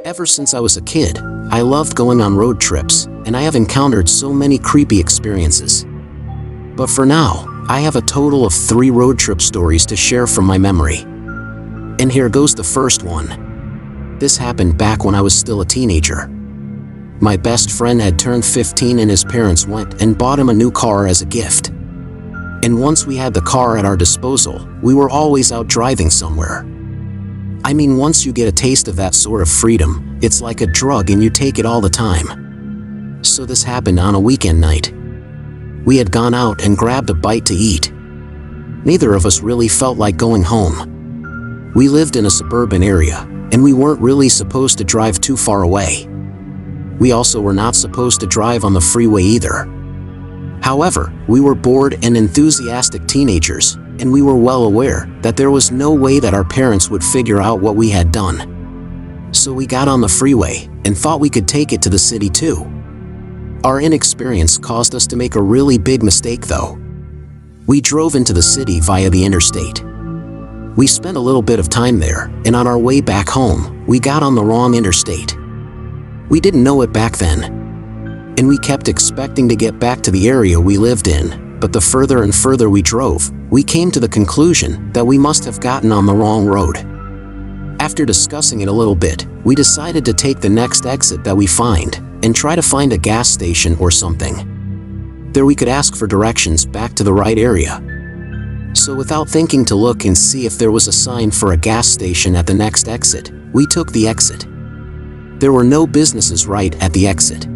Ever since I was a kid, I loved going on road trips, and I have encountered so many creepy experiences. But for now, I have a total of 3 road trip stories to share from my memory. And here goes the first one. This happened back when I was still a teenager. My best friend had turned 15 and his parents went and bought him a new car as a gift. And once we had the car at our disposal, we were always out driving somewhere. I mean, once you get a taste of that sort of freedom, it's like a drug and you take it all the time. So this happened on a weekend night. We had gone out and grabbed a bite to eat. Neither of us really felt like going home. We lived in a suburban area, and we weren't really supposed to drive too far away. We also were not supposed to drive on the freeway either. However, we were bored and enthusiastic teenagers, and we were well aware that there was no way that our parents would figure out what we had done. So we got on the freeway and thought we could take it to the city too. Our inexperience caused us to make a really big mistake though. We drove into the city via the interstate. We spent a little bit of time there, and on our way back home, we got on the wrong interstate. We didn't know it back then, and we kept expecting to get back to the area we lived in, but the further and further we drove, we came to the conclusion that we must have gotten on the wrong road. After discussing it a little bit, we decided to take the next exit that we find and try to find a gas station or something. There we could ask for directions back to the right area. So without thinking to look and see if there was a sign for a gas station at the next exit, we took the exit. There were no businesses right at the exit.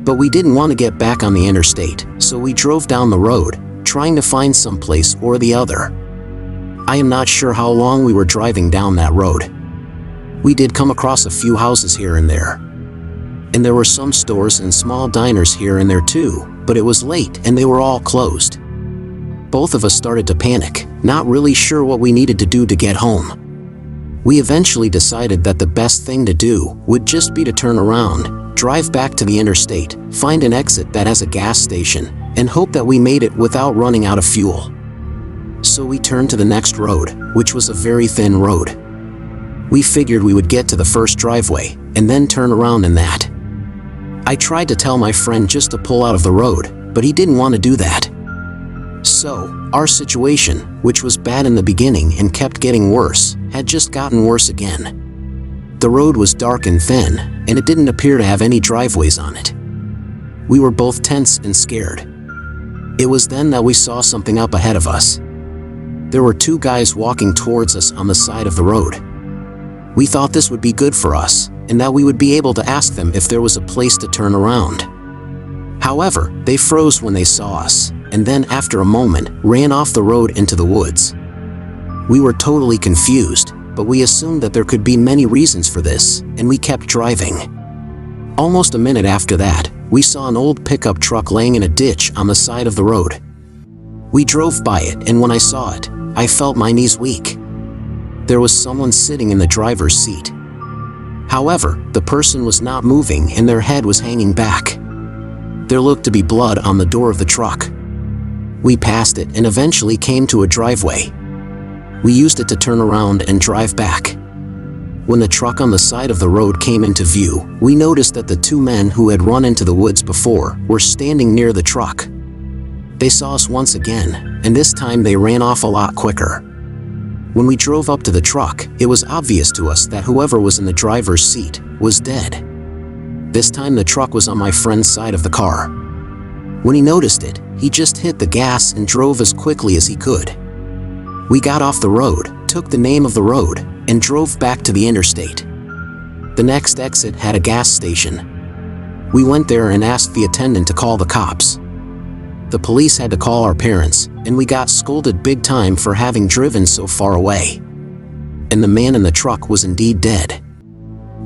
But we didn't want to get back on the interstate, so we drove down the road, trying to find some place or the other. I am not sure how long we were driving down that road. We did come across a few houses here and there. And there were some stores and small diners here and there too, but it was late and they were all closed. Both of us started to panic, not really sure what we needed to do to get home. We eventually decided that the best thing to do would just be to turn around, drive back to the interstate, find an exit that has a gas station, and hope that we made it without running out of fuel. So we turned to the next road, which was a very thin road. We figured we would get to the first driveway, and then turn around in that. I tried to tell my friend just to pull out of the road, but he didn't want to do that. So, our situation, which was bad in the beginning and kept getting worse, had just gotten worse again. The road was dark and thin, and it didn't appear to have any driveways on it. We were both tense and scared. It was then that we saw something up ahead of us. There were 2 guys walking towards us on the side of the road. We thought this would be good for us, and that we would be able to ask them if there was a place to turn around. However, they froze when they saw us, and then after a moment, ran off the road into the woods. We were totally confused, but we assumed that there could be many reasons for this, and we kept driving. Almost a minute after that, we saw an old pickup truck laying in a ditch on the side of the road. We drove by it, and when I saw it, I felt my knees weak. There was someone sitting in the driver's seat. However, the person was not moving and their head was hanging back. There looked to be blood on the door of the truck. We passed it and eventually came to a driveway. We used it to turn around and drive back. When the truck on the side of the road came into view, we noticed that the 2 men who had run into the woods before were standing near the truck. They saw us once again, and this time they ran off a lot quicker. When we drove up to the truck, it was obvious to us that whoever was in the driver's seat was dead. This time the truck was on my friend's side of the car. When he noticed it, he just hit the gas and drove as quickly as he could. We got off the road, took the name of the road, and drove back to the interstate. The next exit had a gas station. We went there and asked the attendant to call the cops. The police had to call our parents, and we got scolded big time for having driven so far away. And the man in the truck was indeed dead.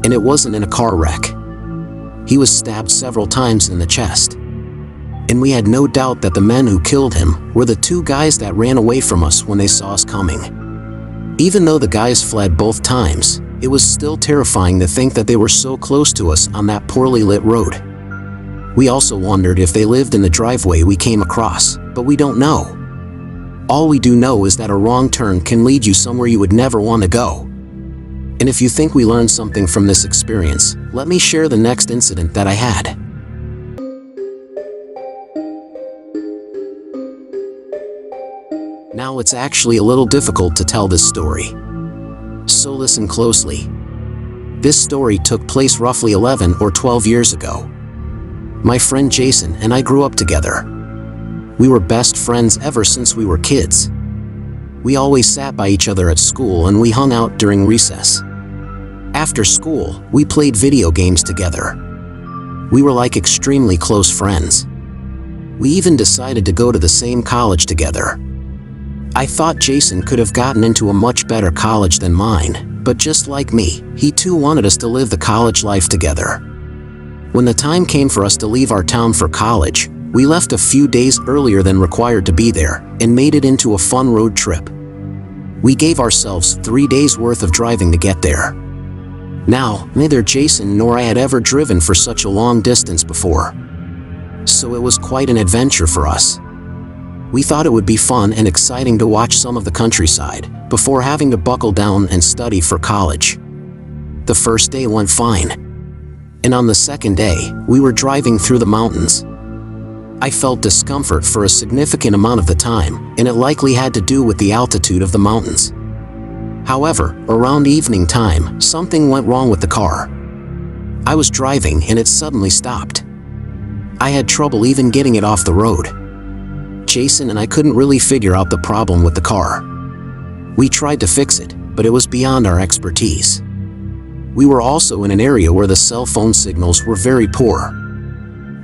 And it wasn't in a car wreck. He was stabbed several times in the chest. And we had no doubt that the men who killed him were the 2 guys that ran away from us when they saw us coming. Even though the guys fled both times, it was still terrifying to think that they were so close to us on that poorly lit road. We also wondered if they lived in the driveway we came across, but we don't know. All we do know is that a wrong turn can lead you somewhere you would never want to go. And if you think we learned something from this experience, let me share the next incident that I had. Now it's actually a little difficult to tell this story, so listen closely. This story took place roughly 11 or 12 years ago. My friend Jason and I grew up together. We were best friends ever since we were kids. We always sat by each other at school and we hung out during recess. After school, we played video games together. We were like extremely close friends. We even decided to go to the same college together. I thought Jason could have gotten into a much better college than mine, but just like me, he too wanted us to live the college life together. When the time came for us to leave our town for college, we left a few days earlier than required to be there and made it into a fun road trip. We gave ourselves 3 days worth of driving to get there. Now, neither Jason nor I had ever driven for such a long distance before, so it was quite an adventure for us. We thought it would be fun and exciting to watch some of the countryside before having to buckle down and study for college. The first day went fine, and on the second day, we were driving through the mountains. I felt discomfort for a significant amount of the time, and it likely had to do with the altitude of the mountains. However, around evening time, something went wrong with the car. I was driving and it suddenly stopped. I had trouble even getting it off the road. Jason and I couldn't really figure out the problem with the car. We tried to fix it, but it was beyond our expertise. We were also in an area where the cell phone signals were very poor.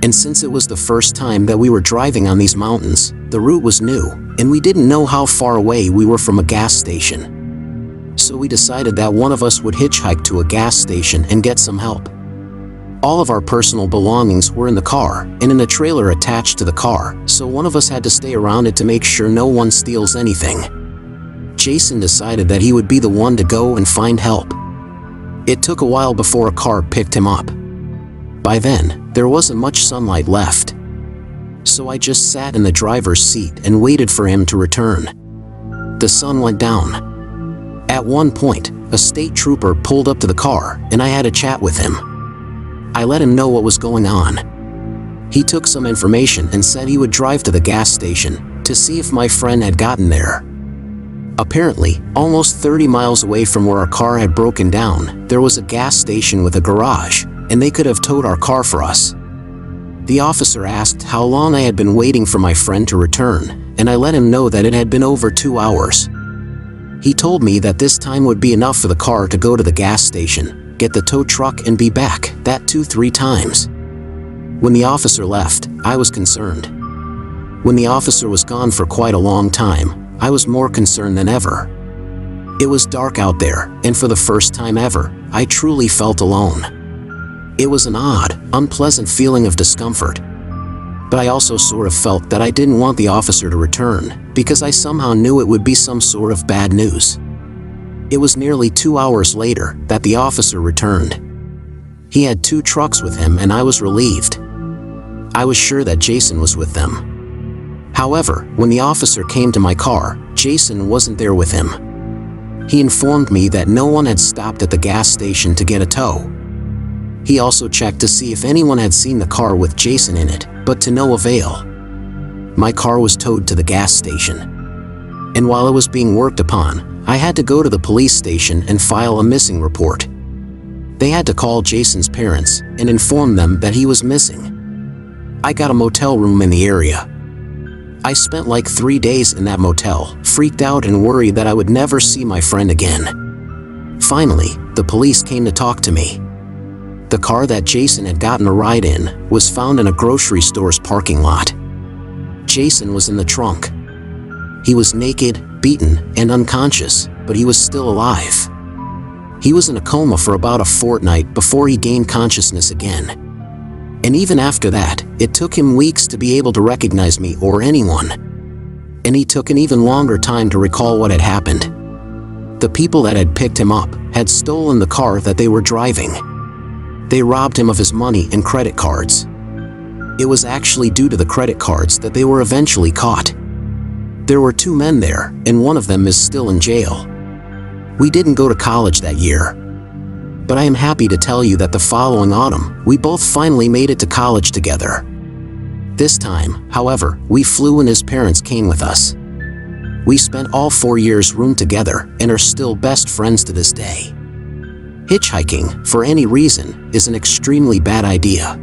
And since it was the first time that we were driving on these mountains, the route was new, and we didn't know how far away we were from a gas station. So we decided that one of us would hitchhike to a gas station and get some help. All of our personal belongings were in the car and in a trailer attached to the car, so one of us had to stay around it to make sure no one steals anything. Jason decided that he would be the one to go and find help. It took a while before a car picked him up. By then, there wasn't much sunlight left, so I just sat in the driver's seat and waited for him to return. The sun went down. At one point, a state trooper pulled up to the car and I had a chat with him. I let him know what was going on. He took some information and said he would drive to the gas station to see if my friend had gotten there. Apparently, almost 30 miles away from where our car had broken down, there was a gas station with a garage, and they could have towed our car for us. The officer asked how long I had been waiting for my friend to return, and I let him know that it had been over 2 hours. He told me that this time would be enough for the car to go to the gas station, get the tow truck and be back, that 2-3 times. When the officer left, I was concerned. When the officer was gone for quite a long time, I was more concerned than ever. It was dark out there, and for the first time ever, I truly felt alone. It was an odd, unpleasant feeling of discomfort. But I also sort of felt that I didn't want the officer to return, because I somehow knew it would be some sort of bad news. It was nearly 2 hours later that the officer returned. He had 2 trucks with him and I was relieved. I was sure that Jason was with them. However, when the officer came to my car, Jason wasn't there with him. He informed me that no one had stopped at the gas station to get a tow. He also checked to see if anyone had seen the car with Jason in it, but to no avail. My car was towed to the gas station. And while it was being worked upon, I had to go to the police station and file a missing report. They had to call Jason's parents and inform them that he was missing. I got a motel room in the area. I spent like 3 days in that motel, freaked out and worried that I would never see my friend again. Finally, the police came to talk to me. The car that Jason had gotten a ride in was found in a grocery store's parking lot. Jason was in the trunk. He was naked, beaten, and unconscious, but he was still alive. He was in a coma for about a fortnight before he gained consciousness again. And even after that, it took him weeks to be able to recognize me or anyone. And he took an even longer time to recall what had happened. The people that had picked him up had stolen the car that they were driving. They robbed him of his money and credit cards. It was actually due to the credit cards that they were eventually caught. There were 2 men there, and one of them is still in jail. We didn't go to college that year. but I am happy to tell you that the following autumn, we both finally made it to college together. This time, however, we flew and his parents came with us. We spent all 4 years roomed together and are still best friends to this day. Hitchhiking, for any reason, is an extremely bad idea.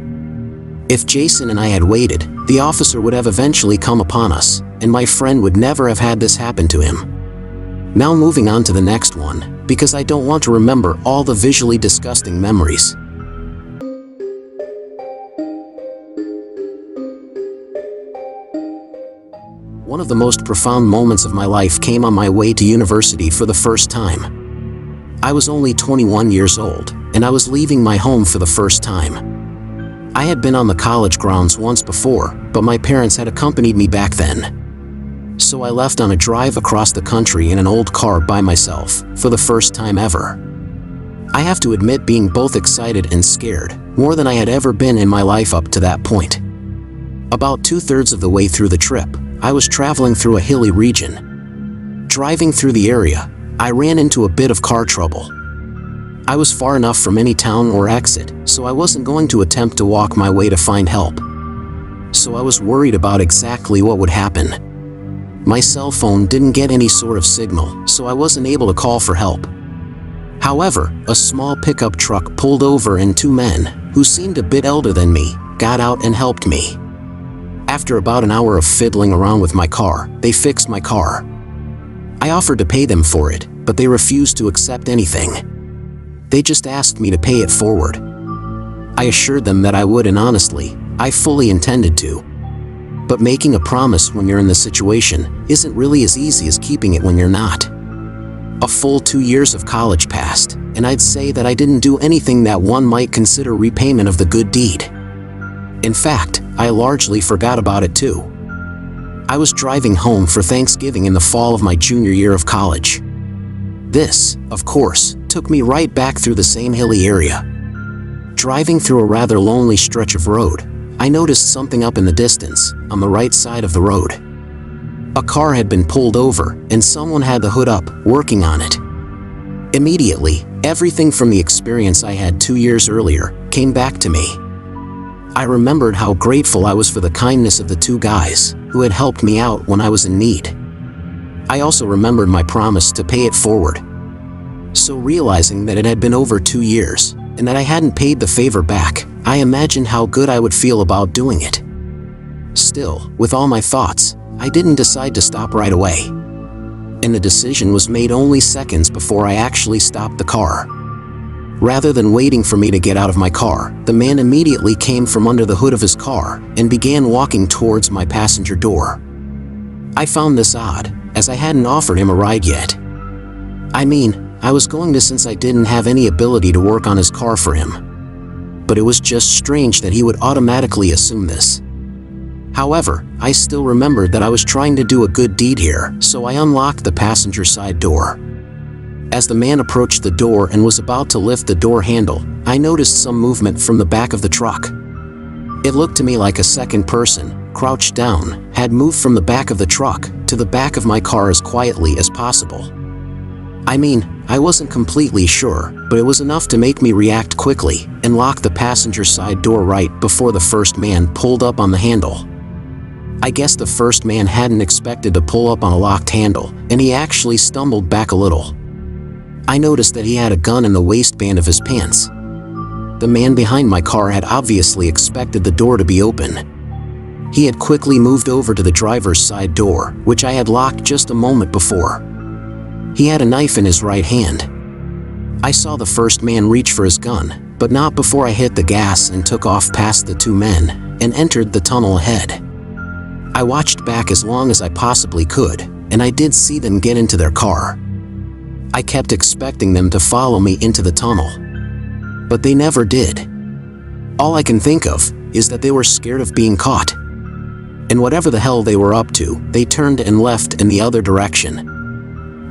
If Jason and I had waited, the officer would have eventually come upon us, and my friend would never have had this happen to him. Now moving on to the next one, because I don't want to remember all the visually disgusting memories. One of the most profound moments of my life came on my way to university for the first time. I was only 21 years old, and I was leaving my home for the first time. I had been on the college grounds once before, but my parents had accompanied me back then. So I left on a drive across the country in an old car by myself, for the first time ever. I have to admit being both excited and scared, more than I had ever been in my life up to that point. About 2/3 of the way through the trip, I was traveling through a hilly region. Driving through the area, I ran into a bit of car trouble. I was far enough from any town or exit, so I wasn't going to attempt to walk my way to find help. So I was worried about exactly what would happen. My cell phone didn't get any sort of signal, so I wasn't able to call for help. However, a small pickup truck pulled over and 2 men, who seemed a bit elder than me, got out and helped me. After about an hour of fiddling around with my car, they fixed my car. I offered to pay them for it, but they refused to accept anything. They just asked me to pay it forward. I assured them that I would, and honestly, I fully intended to. But making a promise when you're in the situation isn't really as easy as keeping it when you're not. A full 2 years of college passed, and I'd say that I didn't do anything that one might consider repayment of the good deed. In fact, I largely forgot about it too. I was driving home for Thanksgiving in the fall of my junior year of college. This, of course, took me right back through the same hilly area. Driving through a rather lonely stretch of road, I noticed something up in the distance, on the right side of the road. A car had been pulled over, and someone had the hood up, working on it. Immediately, everything from the experience I had 2 years earlier came back to me. I remembered how grateful I was for the kindness of the 2 guys who had helped me out when I was in need. I also remembered my promise to pay it forward. So realizing that it had been over 2 years, and that I hadn't paid the favor back, I imagined how good I would feel about doing it. Still, with all my thoughts, I didn't decide to stop right away. And the decision was made only seconds before I actually stopped the car. Rather than waiting for me to get out of my car, the man immediately came from under the hood of his car and began walking towards my passenger door. I found this odd, as I hadn't offered him a ride yet. I mean, I was going to, since I didn't have any ability to work on his car for him. But it was just strange that he would automatically assume this. However, I still remembered that I was trying to do a good deed here, so I unlocked the passenger side door. As the man approached the door and was about to lift the door handle, I noticed some movement from the back of the truck. It looked to me like a second person, crouched down, had moved from the back of the truck to the back of my car as quietly as possible. I mean, I wasn't completely sure, but it was enough to make me react quickly and lock the passenger side door right before the first man pulled up on the handle. I guess the first man hadn't expected to pull up on a locked handle, and he actually stumbled back a little. I noticed that he had a gun in the waistband of his pants. The man behind my car had obviously expected the door to be open. He had quickly moved over to the driver's side door, which I had locked just a moment before. He had a knife in his right hand. I saw the first man reach for his gun, but not before I hit the gas and took off past the 2 men and entered the tunnel ahead. I watched back as long as I possibly could, and I did see them get into their car. I kept expecting them to follow me into the tunnel, but they never did. All I can think of is that they were scared of being caught. And whatever the hell they were up to, they turned and left in the other direction.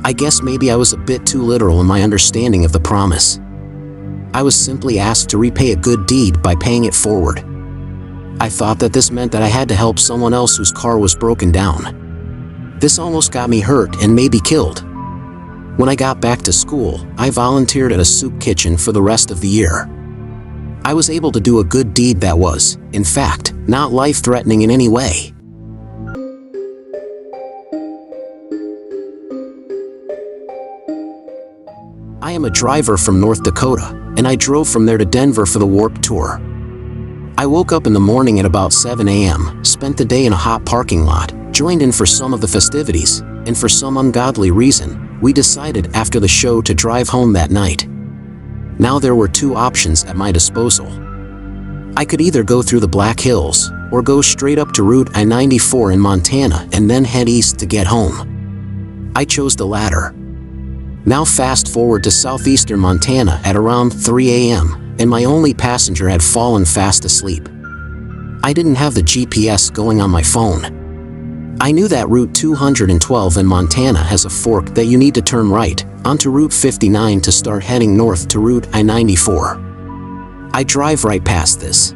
I guess maybe I was a bit too literal in my understanding of the promise. I was simply asked to repay a good deed by paying it forward. I thought that this meant that I had to help someone else whose car was broken down. This almost got me hurt and maybe killed. When I got back to school, I volunteered at a soup kitchen for the rest of the year. I was able to do a good deed that was, in fact, not life-threatening in any way. I am a driver from North Dakota, and I drove from there to Denver for the Warped Tour. I woke up in the morning at about 7 a.m., spent the day in a hot parking lot, joined in for some of the festivities, and for some ungodly reason, we decided after the show to drive home that night. Now there were two options at my disposal. I could either go through the Black Hills, or go straight up to Route I-94 in Montana and then head east to get home. I chose the latter. Now fast forward to southeastern Montana at around 3 a.m., and my only passenger had fallen fast asleep. I didn't have the GPS going on my phone. I knew that Route 212 in Montana has a fork that you need to turn right onto Route 59 to start heading north to Route I-94. I drive right past this.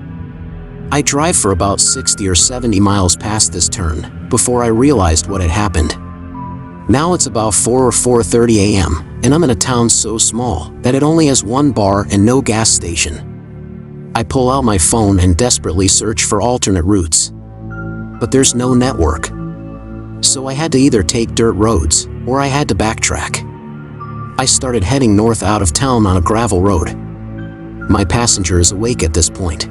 I drive for about 60 or 70 miles past this turn before I realized what had happened. Now it's about 4 or 4:30 a.m., and I'm in a town so small that it only has one bar and no gas station. I pull out my phone and desperately search for alternate routes. But there's no network. So I had to either take dirt roads, or I had to backtrack. I started heading north out of town on a gravel road. My passenger is awake at this point.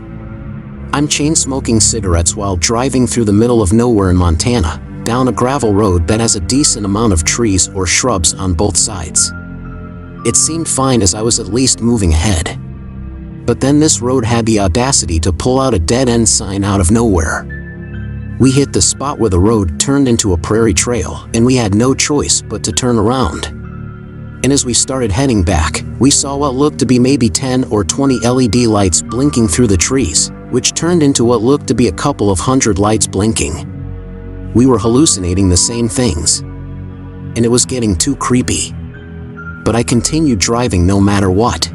I'm chain-smoking cigarettes while driving through the middle of nowhere in Montana, down a gravel road that has a decent amount of trees or shrubs on both sides. It seemed fine as I was at least moving ahead. But then this road had the audacity to pull out a dead-end sign out of nowhere. We hit the spot where the road turned into a prairie trail, and we had no choice but to turn around. And as we started heading back, we saw what looked to be maybe 10 or 20 LED lights blinking through the trees, which turned into what looked to be a couple of hundred lights blinking. We were hallucinating the same things. And it was getting too creepy. But I continued driving no matter what.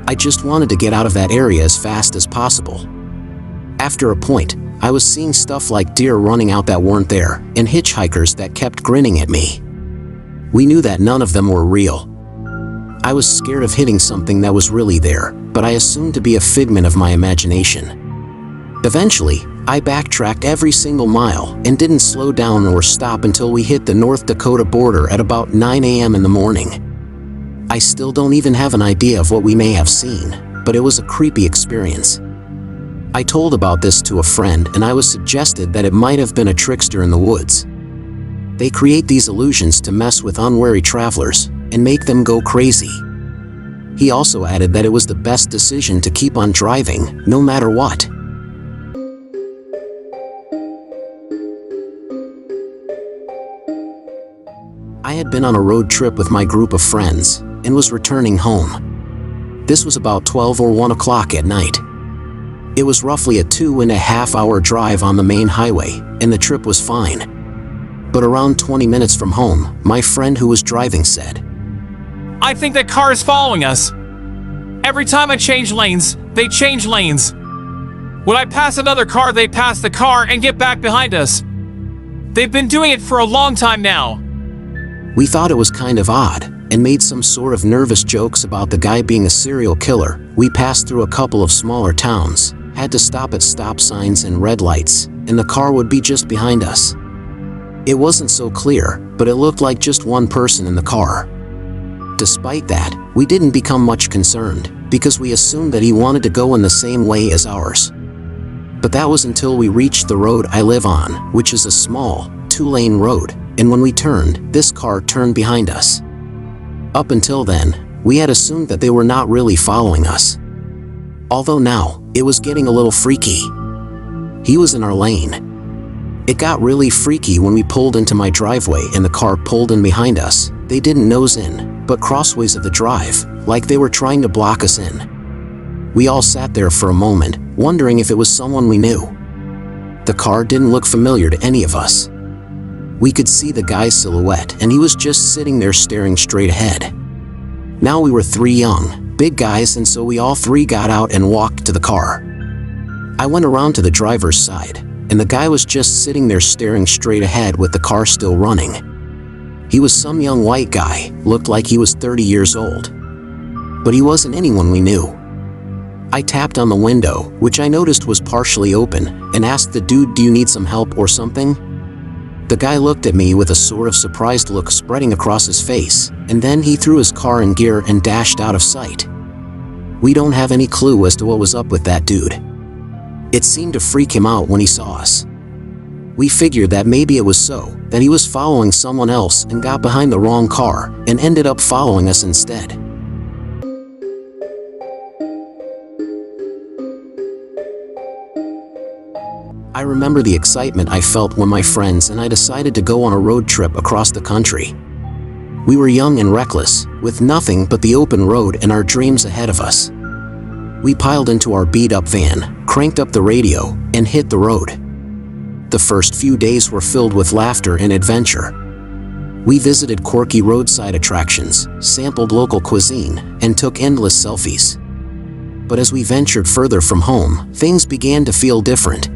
I just wanted to get out of that area as fast as possible. After a point, I was seeing stuff like deer running out that weren't there, and hitchhikers that kept grinning at me. We knew that none of them were real. I was scared of hitting something that was really there, but I assumed to be a figment of my imagination. Eventually, I backtracked every single mile and didn't slow down or stop until we hit the North Dakota border at about 9 a.m. in the morning. I still don't even have an idea of what we may have seen, but it was a creepy experience. I told about this to a friend, and I was suggested that it might have been a trickster in the woods. They create these illusions to mess with unwary travelers and make them go crazy. He also added that it was the best decision to keep on driving, no matter what. I had been on a road trip with my group of friends and was returning home. This was about 12 or 1 o'clock at night. It was roughly a 2.5-hour drive on the main highway, and the trip was fine. But around 20 minutes from home, my friend who was driving said, "I think that car is following us. Every time I change lanes, they change lanes. When I pass another car, they pass the car and get back behind us. They've been doing it for a long time now." We thought it was kind of odd, and made some sort of nervous jokes about the guy being a serial killer. We passed through a couple of smaller towns, had to stop at stop signs and red lights, and the car would be just behind us. It wasn't so clear, but it looked like just one person in the car. Despite that, we didn't become much concerned, because we assumed that he wanted to go in the same way as ours. But that was until we reached the road I live on, which is a small, 2-lane road, and when we turned, this car turned behind us. Up until then, we had assumed that they were not really following us. Although now, it was getting a little freaky. He was in our lane. It got really freaky when we pulled into my driveway and the car pulled in behind us. They didn't nose in, but crossways of the drive, like they were trying to block us in. We all sat there for a moment, wondering if it was someone we knew. The car didn't look familiar to any of us. We could see the guy's silhouette, and he was just sitting there staring straight ahead. Now we were 3 young, big guys, and so we all 3 got out and walked to the car. I went around to the driver's side, and the guy was just sitting there staring straight ahead with the car still running. He was some young white guy, looked like he was 30 years old. But he wasn't anyone we knew. I tapped on the window, which I noticed was partially open, and asked the dude, "Do you need some help or something?" The guy looked at me with a sort of surprised look spreading across his face, and then he threw his car in gear and dashed out of sight. We don't have any clue as to what was up with that dude. It seemed to freak him out when he saw us. We figured that maybe it was that he was following someone else and got behind the wrong car and ended up following us instead. I remember the excitement I felt when my friends and I decided to go on a road trip across the country. We were young and reckless, with nothing but the open road and our dreams ahead of us. We piled into our beat-up van, cranked up the radio, and hit the road. The first few days were filled with laughter and adventure. We visited quirky roadside attractions, sampled local cuisine, and took endless selfies. But as we ventured further from home, things began to feel different.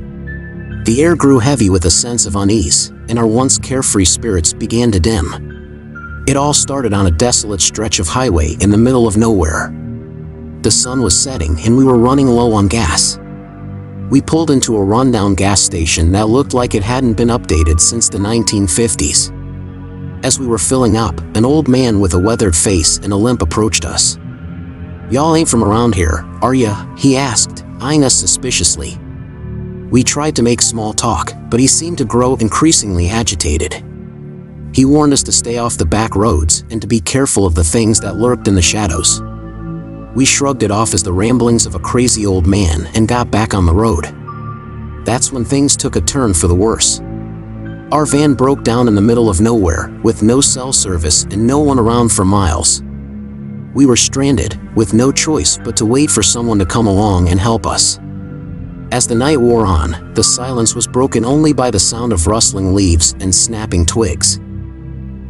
The air grew heavy with a sense of unease, and our once carefree spirits began to dim. It all started on a desolate stretch of highway in the middle of nowhere. The sun was setting and we were running low on gas. We pulled into a rundown gas station that looked like it hadn't been updated since the 1950s. As we were filling up, an old man with a weathered face and a limp approached us. "Y'all ain't from around here, are ya?" he asked, eyeing us suspiciously. We tried to make small talk, but he seemed to grow increasingly agitated. He warned us to stay off the back roads and to be careful of the things that lurked in the shadows. We shrugged it off as the ramblings of a crazy old man and got back on the road. That's when things took a turn for the worse. Our van broke down in the middle of nowhere, with no cell service and no one around for miles. We were stranded, with no choice but to wait for someone to come along and help us. As the night wore on, the silence was broken only by the sound of rustling leaves and snapping twigs.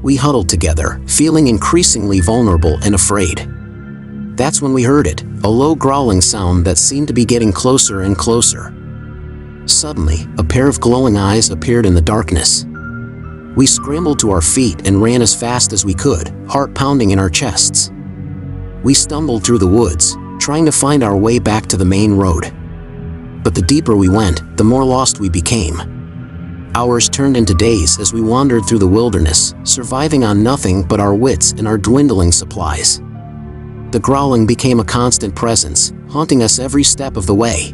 We huddled together, feeling increasingly vulnerable and afraid. That's when we heard it, a low growling sound that seemed to be getting closer and closer. Suddenly, a pair of glowing eyes appeared in the darkness. We scrambled to our feet and ran as fast as we could, heart pounding in our chests. We stumbled through the woods, trying to find our way back to the main road. But the deeper we went, the more lost we became. Hours turned into days as we wandered through the wilderness, surviving on nothing but our wits and our dwindling supplies. The growling became a constant presence, haunting us every step of the way.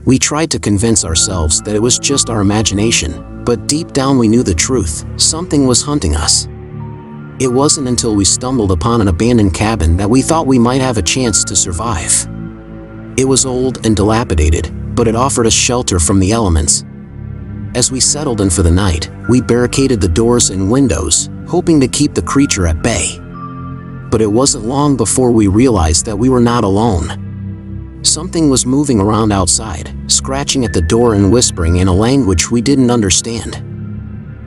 We tried to convince ourselves that it was just our imagination, but deep down we knew the truth: something was hunting us. It wasn't until we stumbled upon an abandoned cabin that we thought we might have a chance to survive. It was old and dilapidated, but it offered us shelter from the elements. As we settled in for the night, we barricaded the doors and windows, hoping to keep the creature at bay. But it wasn't long before we realized that we were not alone. Something was moving around outside, scratching at the door and whispering in a language we didn't understand.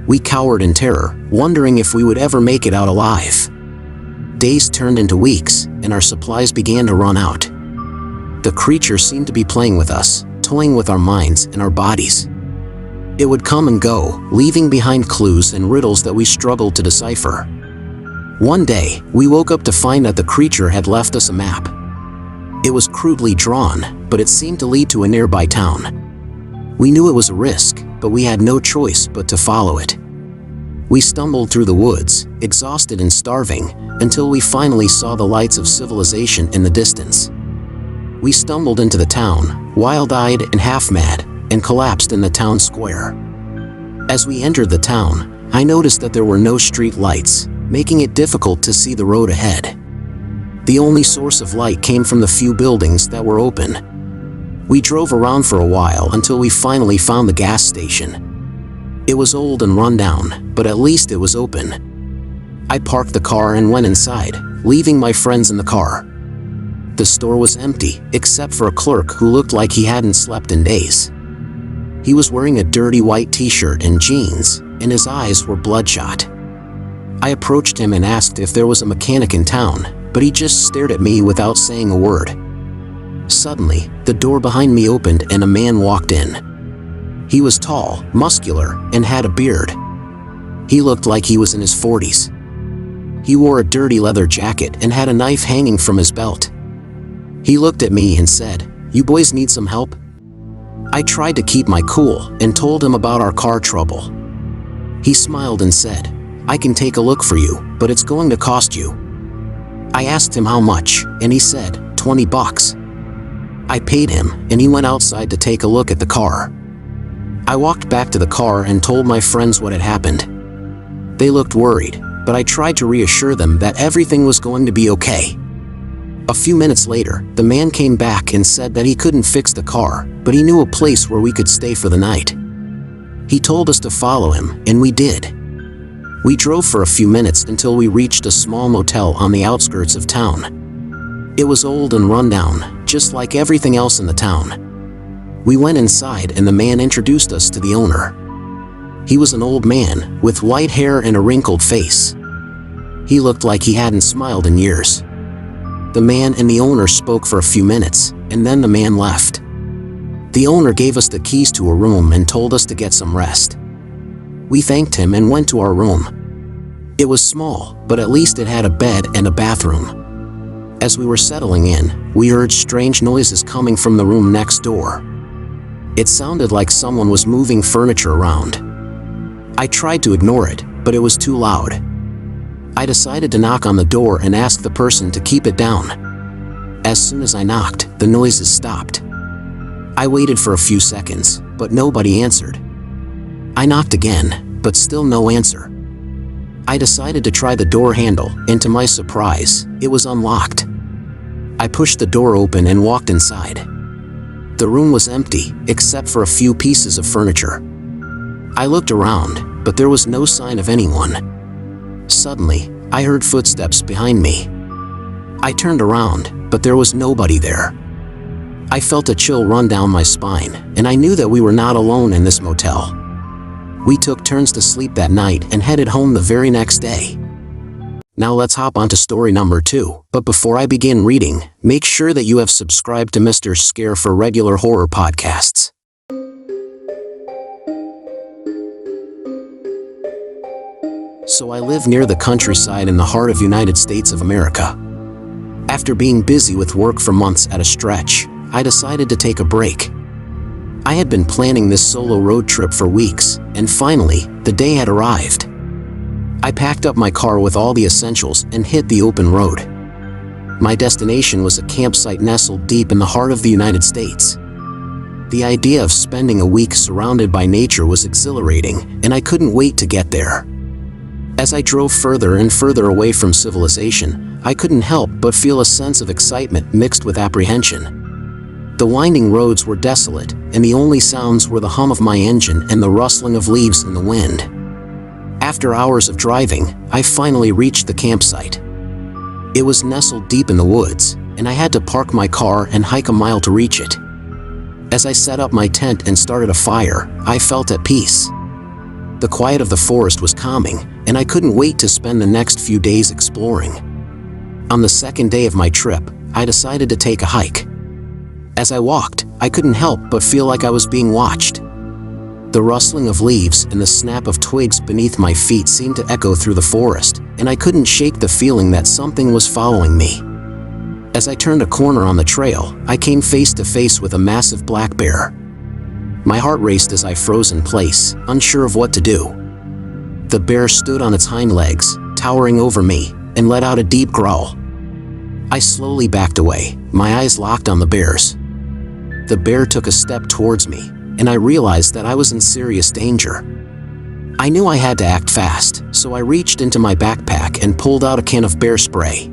We cowered in terror, wondering if we would ever make it out alive. Days turned into weeks, and our supplies began to run out. The creature seemed to be playing with us, toying with our minds and our bodies. It would come and go, leaving behind clues and riddles that we struggled to decipher. One day, we woke up to find that the creature had left us a map. It was crudely drawn, but it seemed to lead to a nearby town. We knew it was a risk, but we had no choice but to follow it. We stumbled through the woods, exhausted and starving, until we finally saw the lights of civilization in the distance. We stumbled into the town, wild-eyed and half-mad, and collapsed in the town square. As we entered the town, I noticed that there were no street lights, making it difficult to see the road ahead. The only source of light came from the few buildings that were open. We drove around for a while until we finally found the gas station. It was old and run down, but at least it was open. I parked the car and went inside, leaving my friends in the car. The store was empty, except for a clerk who looked like he hadn't slept in days. He was wearing a dirty white t-shirt and jeans, and his eyes were bloodshot. I approached him and asked if there was a mechanic in town, but he just stared at me without saying a word. Suddenly, the door behind me opened and a man walked in. He was tall, muscular, and had a beard. He looked like he was in his 40s. He wore a dirty leather jacket and had a knife hanging from his belt. He looked at me and said, "You boys need some help?" I tried to keep my cool and told him about our car trouble. He smiled and said, "I can take a look for you, but it's going to cost you." I asked him how much, and he said, $20. I paid him, and he went outside to take a look at the car. I walked back to the car and told my friends what had happened. They looked worried, but I tried to reassure them that everything was going to be okay. A few minutes later, the man came back and said that he couldn't fix the car, but he knew a place where we could stay for the night. He told us to follow him, and we did. We drove for a few minutes until we reached a small motel on the outskirts of town. It was old and run down, just like everything else in the town. We went inside and the man introduced us to the owner. He was an old man, with white hair and a wrinkled face. He looked like he hadn't smiled in years. The man and the owner spoke for a few minutes, and then the man left. The owner gave us the keys to a room and told us to get some rest. We thanked him and went to our room. It was small, but at least it had a bed and a bathroom. As we were settling in, we heard strange noises coming from the room next door. It sounded like someone was moving furniture around. I tried to ignore it, but it was too loud. I decided to knock on the door and ask the person to keep it down. As soon as I knocked, the noises stopped. I waited for a few seconds, but nobody answered. I knocked again, but still no answer. I decided to try the door handle, and to my surprise, it was unlocked. I pushed the door open and walked inside. The room was empty, except for a few pieces of furniture. I looked around, but there was no sign of anyone. Suddenly, I heard footsteps behind me. I turned around, but there was nobody there. I felt a chill run down my spine, and I knew that we were not alone in this motel. We took turns to sleep that night and headed home the very next day. Now let's hop onto story number 2, but before I begin reading, make sure that you have subscribed to Mr. Scare for regular horror podcasts. So I live near the countryside in the heart of United States of America. After being busy with work for months at a stretch, I decided to take a break. I had been planning this solo road trip for weeks, and finally, the day had arrived. I packed up my car with all the essentials and hit the open road. My destination was a campsite nestled deep in the heart of the United States. The idea of spending a week surrounded by nature was exhilarating, and I couldn't wait to get there. As I drove further and further away from civilization, I couldn't help but feel a sense of excitement mixed with apprehension. The winding roads were desolate, and the only sounds were the hum of my engine and the rustling of leaves in the wind. After hours of driving, I finally reached the campsite. It was nestled deep in the woods, and I had to park my car and hike a mile to reach it. As I set up my tent and started a fire, I felt at peace. The quiet of the forest was calming, and I couldn't wait to spend the next few days exploring. On the second day of my trip, I decided to take a hike. As I walked, I couldn't help but feel like I was being watched. The rustling of leaves and the snap of twigs beneath my feet seemed to echo through the forest, and I couldn't shake the feeling that something was following me. As I turned a corner on the trail, I came face to face with a massive black bear. My heart raced as I froze in place, unsure of what to do. The bear stood on its hind legs, towering over me, and let out a deep growl. I slowly backed away, my eyes locked on the bear's. The bear took a step towards me, and I realized that I was in serious danger. I knew I had to act fast, so I reached into my backpack and pulled out a can of bear spray.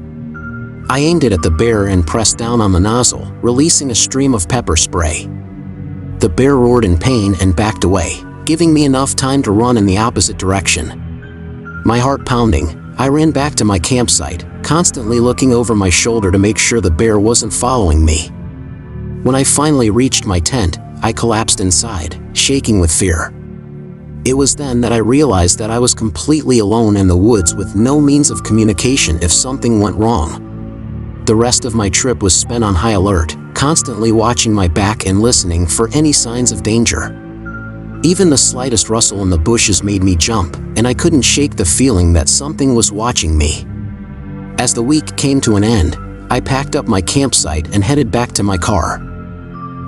I aimed it at the bear and pressed down on the nozzle, releasing a stream of pepper spray. The bear roared in pain and backed away, giving me enough time to run in the opposite direction. My heart pounding, I ran back to my campsite, constantly looking over my shoulder to make sure the bear wasn't following me. When I finally reached my tent, I collapsed inside, shaking with fear. It was then that I realized that I was completely alone in the woods with no means of communication if something went wrong. The rest of my trip was spent on high alert, constantly watching my back and listening for any signs of danger. Even the slightest rustle in the bushes made me jump, and I couldn't shake the feeling that something was watching me. As the week came to an end, I packed up my campsite and headed back to my car.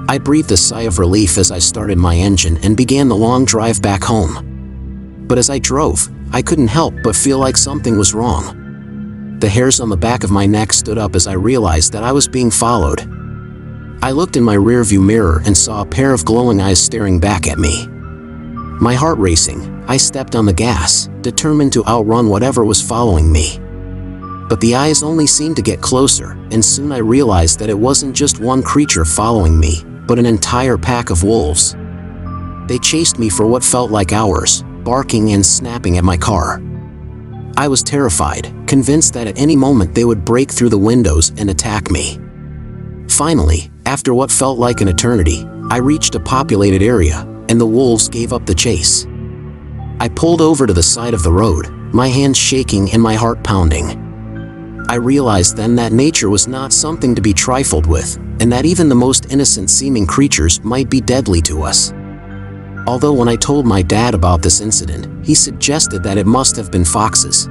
I breathed a sigh of relief as I started my engine and began the long drive back home. But as I drove, I couldn't help but feel like something was wrong. The hairs on the back of my neck stood up as I realized that I was being followed. I looked in my rearview mirror and saw a pair of glowing eyes staring back at me. My heart racing, I stepped on the gas, determined to outrun whatever was following me. But the eyes only seemed to get closer, and soon I realized that it wasn't just one creature following me, but an entire pack of wolves. They chased me for what felt like hours, barking and snapping at my car. I was terrified, convinced that at any moment they would break through the windows and attack me. Finally, after what felt like an eternity, I reached a populated area, and the wolves gave up the chase. I pulled over to the side of the road, my hands shaking and my heart pounding. I realized then that nature was not something to be trifled with, and that even the most innocent-seeming creatures might be deadly to us. Although when I told my dad about this incident, he suggested that it must have been foxes,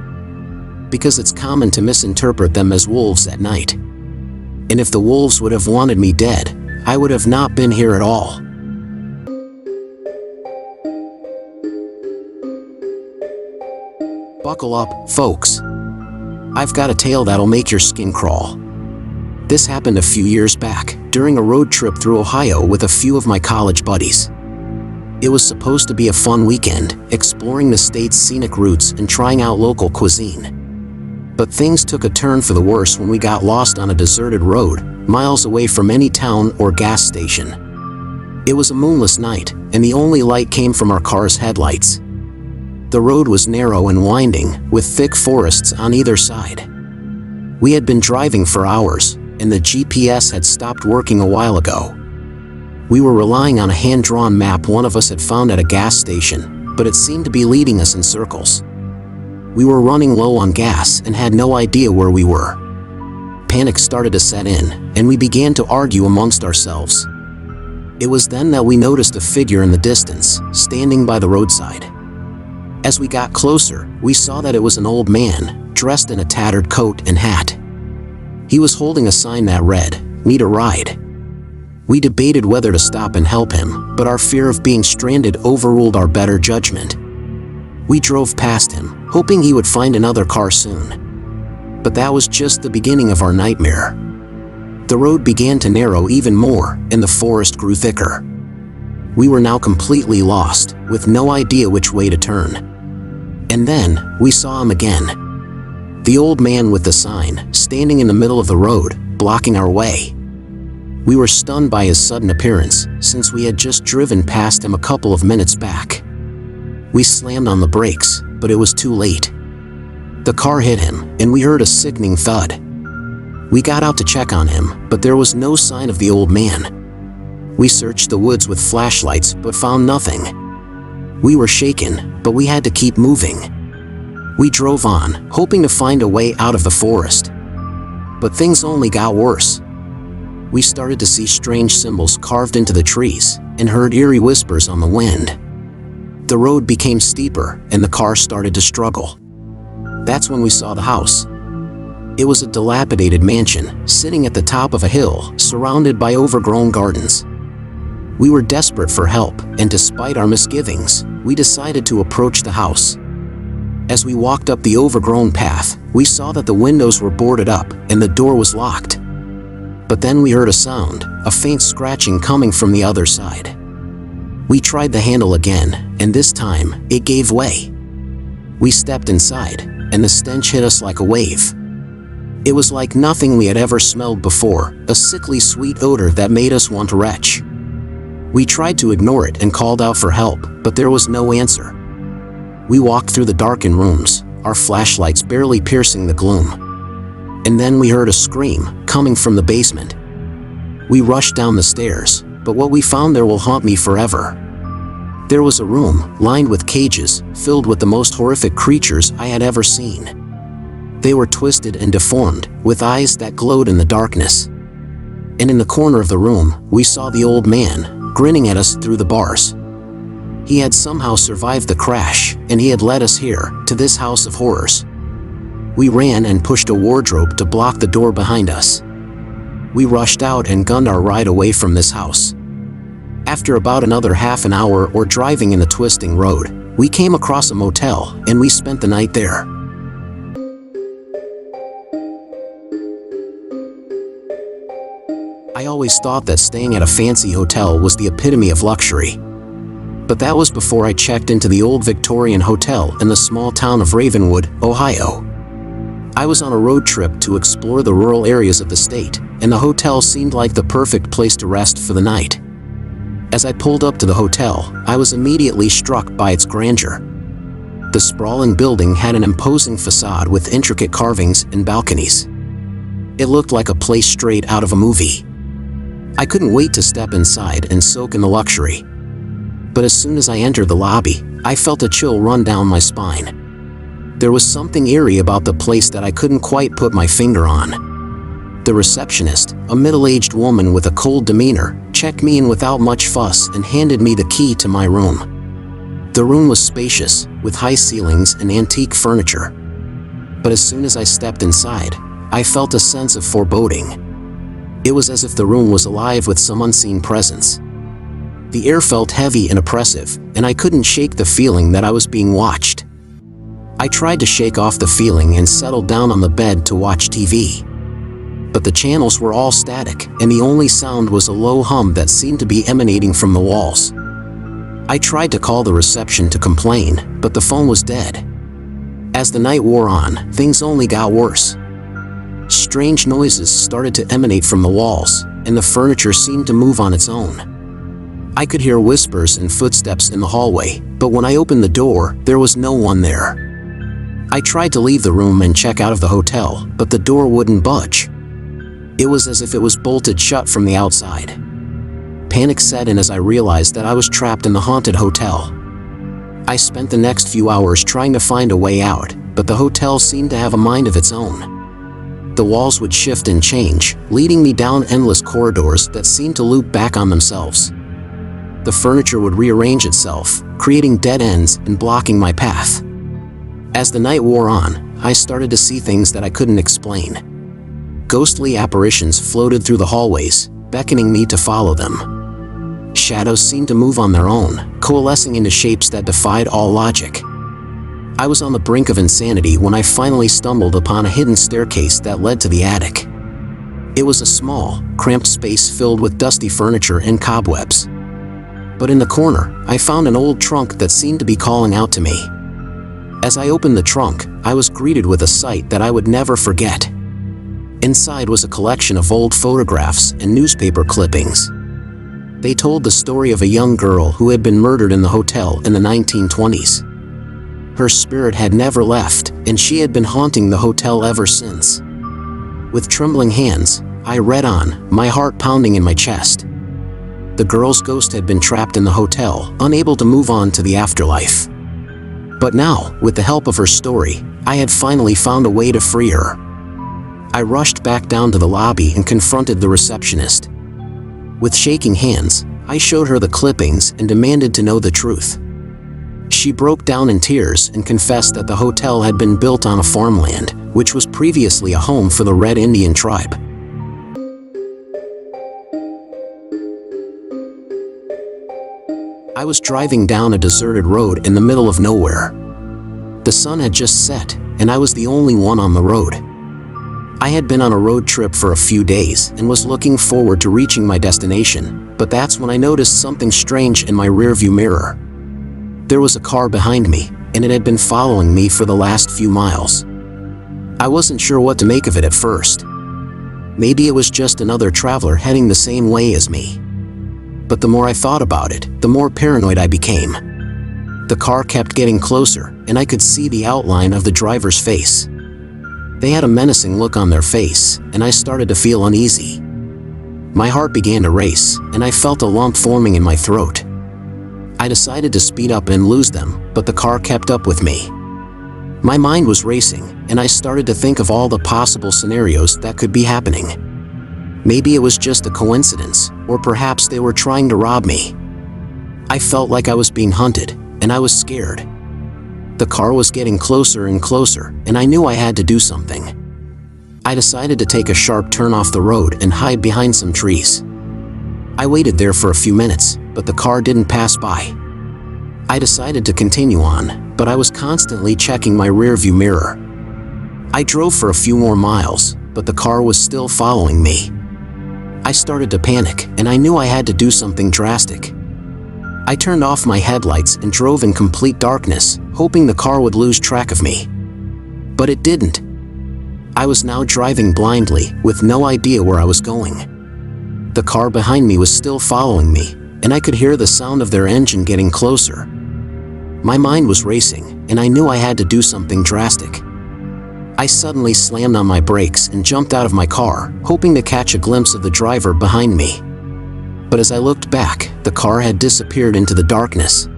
because it's common to misinterpret them as wolves at night. And if the wolves would have wanted me dead, I would have not been here at all. Buckle up, folks. I've got a tale that'll make your skin crawl. This happened a few years back, during a road trip through Ohio with a few of my college buddies. It was supposed to be a fun weekend, exploring the state's scenic routes and trying out local cuisine. But things took a turn for the worse when we got lost on a deserted road, miles away from any town or gas station. It was a moonless night, and the only light came from our car's headlights. The road was narrow and winding, with thick forests on either side. We had been driving for hours, and the GPS had stopped working a while ago. We were relying on a hand-drawn map one of us had found at a gas station, but it seemed to be leading us in circles. We were running low on gas and had no idea where we were. Panic started to set in, and we began to argue amongst ourselves. It was then that we noticed a figure in the distance, standing by the roadside. As we got closer, we saw that it was an old man, dressed in a tattered coat and hat. He was holding a sign that read, "Need a ride." We debated whether to stop and help him, but our fear of being stranded overruled our better judgment. We drove past him, hoping he would find another car soon. But that was just the beginning of our nightmare. The road began to narrow even more, and the forest grew thicker. We were now completely lost, with no idea which way to turn. And then, we saw him again. The old man with the sign, standing in the middle of the road, blocking our way. We were stunned by his sudden appearance, since we had just driven past him a couple of minutes back. We slammed on the brakes, but it was too late. The car hit him, and we heard a sickening thud. We got out to check on him, but there was no sign of the old man. We searched the woods with flashlights, but found nothing. We were shaken, but we had to keep moving. We drove on, hoping to find a way out of the forest. But things only got worse. We started to see strange symbols carved into the trees, and heard eerie whispers on the wind. The road became steeper, and the car started to struggle. That's when we saw the house. It was a dilapidated mansion, sitting at the top of a hill, surrounded by overgrown gardens. We were desperate for help, and despite our misgivings, we decided to approach the house. As we walked up the overgrown path, we saw that the windows were boarded up, and the door was locked. But then we heard a sound, a faint scratching coming from the other side. We tried the handle again, and this time, it gave way. We stepped inside, and the stench hit us like a wave. It was like nothing we had ever smelled before, a sickly sweet odor that made us want to retch. We tried to ignore it and called out for help, but there was no answer. We walked through the darkened rooms, our flashlights barely piercing the gloom. And then we heard a scream coming from the basement. We rushed down the stairs, but what we found there will haunt me forever. There was a room lined with cages, filled with the most horrific creatures I had ever seen. They were twisted and deformed, with eyes that glowed in the darkness. And in the corner of the room, we saw the old man, grinning at us through the bars. He had somehow survived the crash, and he had led us here, to this house of horrors. We ran and pushed a wardrobe to block the door behind us. We rushed out and gunned our ride away from this house. After about another half an hour or driving in the twisting road, we came across a motel, and we spent the night there. I always thought that staying at a fancy hotel was the epitome of luxury. But that was before I checked into the old Victorian hotel in the small town of Ravenwood, Ohio. I was on a road trip to explore the rural areas of the state, and the hotel seemed like the perfect place to rest for the night. As I pulled up to the hotel, I was immediately struck by its grandeur. The sprawling building had an imposing facade with intricate carvings and balconies. It looked like a place straight out of a movie. I couldn't wait to step inside and soak in the luxury. But as soon as I entered the lobby, I felt a chill run down my spine. There was something eerie about the place that I couldn't quite put my finger on. The receptionist, a middle-aged woman with a cold demeanor, checked me in without much fuss and handed me the key to my room. The room was spacious, with high ceilings and antique furniture. But as soon as I stepped inside, I felt a sense of foreboding. It was as if the room was alive with some unseen presence. The air felt heavy and oppressive, and I couldn't shake the feeling that I was being watched. I tried to shake off the feeling and settled down on the bed to watch TV. But the channels were all static, and the only sound was a low hum that seemed to be emanating from the walls. I tried to call the reception to complain, but the phone was dead. As the night wore on, things only got worse. Strange noises started to emanate from the walls, and the furniture seemed to move on its own. I could hear whispers and footsteps in the hallway, but when I opened the door, there was no one there. I tried to leave the room and check out of the hotel, but the door wouldn't budge. It was as if it was bolted shut from the outside. Panic set in as I realized that I was trapped in the haunted hotel. I spent the next few hours trying to find a way out, but the hotel seemed to have a mind of its own. The walls would shift and change, leading me down endless corridors that seemed to loop back on themselves. The furniture would rearrange itself, creating dead ends and blocking my path. As the night wore on, I started to see things that I couldn't explain. Ghostly apparitions floated through the hallways, beckoning me to follow them. Shadows seemed to move on their own, coalescing into shapes that defied all logic. I was on the brink of insanity when I finally stumbled upon a hidden staircase that led to the attic. It was a small, cramped space filled with dusty furniture and cobwebs. But in the corner, I found an old trunk that seemed to be calling out to me. As I opened the trunk, I was greeted with a sight that I would never forget. Inside was a collection of old photographs and newspaper clippings. They told the story of a young girl who had been murdered in the hotel in the 1920s. Her spirit had never left, and she had been haunting the hotel ever since. With trembling hands, I read on, my heart pounding in my chest. The girl's ghost had been trapped in the hotel, unable to move on to the afterlife. But now, with the help of her story, I had finally found a way to free her. I rushed back down to the lobby and confronted the receptionist. With shaking hands, I showed her the clippings and demanded to know the truth. She broke down in tears and confessed that the hotel had been built on a farmland, which was previously a home for the Red Indian tribe. I was driving down a deserted road in the middle of nowhere. The sun had just set, and I was the only one on the road. I had been on a road trip for a few days and was looking forward to reaching my destination, but that's when I noticed something strange in my rearview mirror. There was a car behind me, and it had been following me for the last few miles. I wasn't sure what to make of it at first. Maybe it was just another traveler heading the same way as me. But the more I thought about it, the more paranoid I became. The car kept getting closer, and I could see the outline of the driver's face. They had a menacing look on their face, and I started to feel uneasy. My heart began to race, and I felt a lump forming in my throat. I decided to speed up and lose them, but the car kept up with me. My mind was racing, and I started to think of all the possible scenarios that could be happening. Maybe it was just a coincidence, or perhaps they were trying to rob me. I felt like I was being hunted, and I was scared. The car was getting closer and closer, and I knew I had to do something. I decided to take a sharp turn off the road and hide behind some trees. I waited there for a few minutes, but the car didn't pass by. I decided to continue on, but I was constantly checking my rearview mirror. I drove for a few more miles, but the car was still following me. I started to panic, and I knew I had to do something drastic. I turned off my headlights and drove in complete darkness, hoping the car would lose track of me. But it didn't. I was now driving blindly, with no idea where I was going. The car behind me was still following me, and I could hear the sound of their engine getting closer. My mind was racing, and I knew I had to do something drastic. I suddenly slammed on my brakes and jumped out of my car, hoping to catch a glimpse of the driver behind me. But as I looked back, the car had disappeared into the darkness.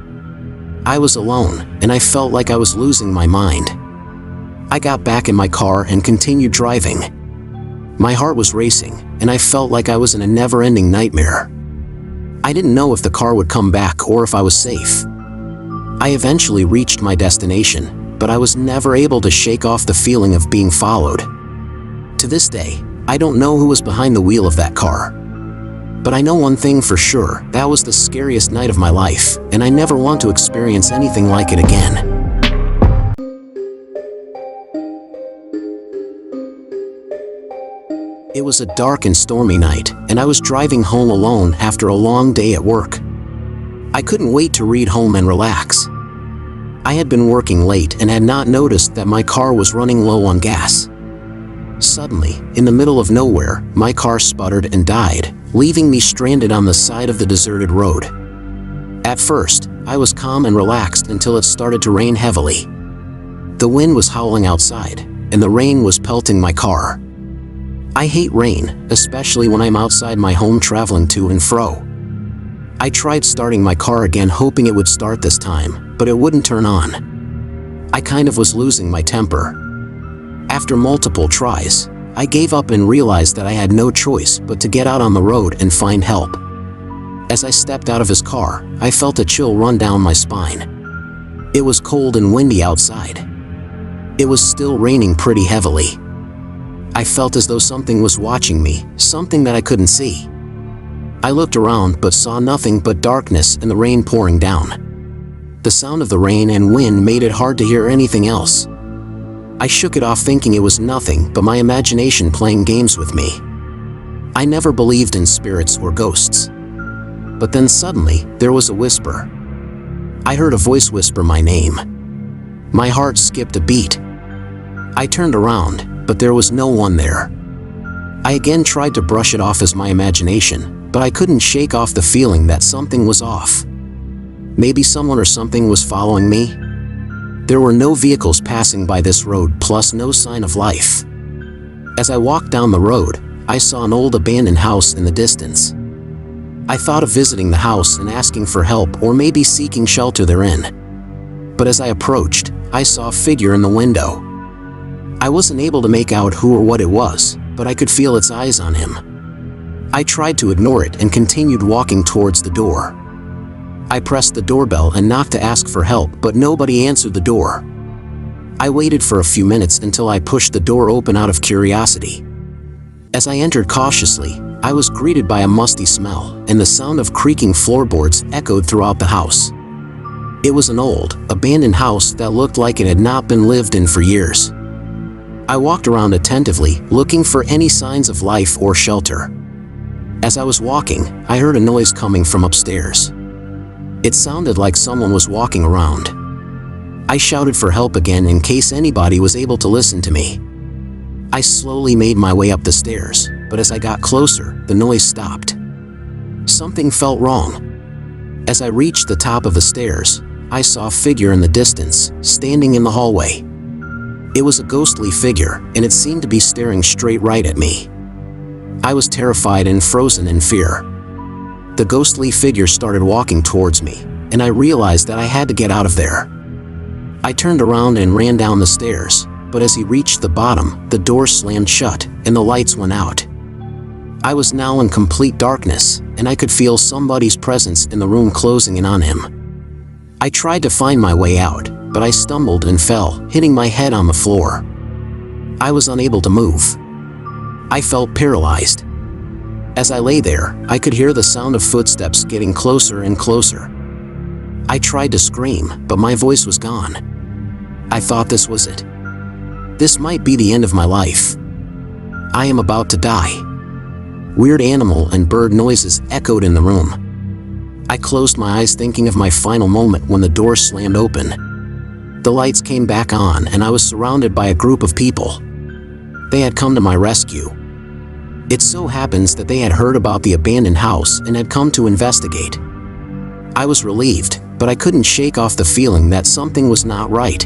I was alone, and I felt like I was losing my mind. I got back in my car and continued driving. My heart was racing, and I felt like I was in a never-ending nightmare. I didn't know if the car would come back or if I was safe. I eventually reached my destination, but I was never able to shake off the feeling of being followed. To this day, I don't know who was behind the wheel of that car. But I know one thing for sure, that was the scariest night of my life, and I never want to experience anything like it again. It was a dark and stormy night, and I was driving home alone after a long day at work. I couldn't wait to read home and relax. I had been working late and had not noticed that my car was running low on gas. Suddenly, in the middle of nowhere, my car sputtered and died, leaving me stranded on the side of the deserted road. At first, I was calm and relaxed until it started to rain heavily. The wind was howling outside, and the rain was pelting my car. I hate rain, especially when I'm outside my home traveling to and fro. I tried starting my car again, hoping it would start this time, but it wouldn't turn on. I kind of was losing my temper. After multiple tries, I gave up and realized that I had no choice but to get out on the road and find help. As I stepped out of his car, I felt a chill run down my spine. It was cold and windy outside. It was still raining pretty heavily. I felt as though something was watching me, something that I couldn't see. I looked around but saw nothing but darkness and the rain pouring down. The sound of the rain and wind made it hard to hear anything else. I shook it off thinking it was nothing but my imagination playing games with me. I never believed in spirits or ghosts. But then suddenly, there was a whisper. I heard a voice whisper my name. My heart skipped a beat. I turned around, but there was no one there. I again tried to brush it off as my imagination, but I couldn't shake off the feeling that something was off. Maybe someone or something was following me? There were no vehicles passing by this road, plus no sign of life. As I walked down the road, I saw an old abandoned house in the distance. I thought of visiting the house and asking for help or maybe seeking shelter therein. But as I approached, I saw a figure in the window. I wasn't able to make out who or what it was, but I could feel its eyes on him. I tried to ignore it and continued walking towards the door. I pressed the doorbell and knocked to ask for help, but nobody answered the door. I waited for a few minutes until I pushed the door open out of curiosity. As I entered cautiously, I was greeted by a musty smell, and the sound of creaking floorboards echoed throughout the house. It was an old, abandoned house that looked like it had not been lived in for years. I walked around attentively, looking for any signs of life or shelter. As I was walking, I heard a noise coming from upstairs. It sounded like someone was walking around. I shouted for help again in case anybody was able to listen to me. I slowly made my way up the stairs, but as I got closer, the noise stopped. Something felt wrong. As I reached the top of the stairs, I saw a figure in the distance, standing in the hallway. It was a ghostly figure, and it seemed to be staring straight right at me. I was terrified and frozen in fear. The ghostly figure started walking towards me, and I realized that I had to get out of there. I turned around and ran down the stairs, but as he reached the bottom, the door slammed shut, and the lights went out. I was now in complete darkness, and I could feel somebody's presence in the room closing in on him. I tried to find my way out, but I stumbled and fell, hitting my head on the floor. I was unable to move. I felt paralyzed. As I lay there, I could hear the sound of footsteps getting closer and closer. I tried to scream, but my voice was gone. I thought this was it. This might be the end of my life. I am about to die. Weird animal and bird noises echoed in the room. I closed my eyes thinking of my final moment when the door slammed open. The lights came back on and I was surrounded by a group of people. They had come to my rescue. It so happens that they had heard about the abandoned house and had come to investigate. I was relieved, but I couldn't shake off the feeling that something was not right.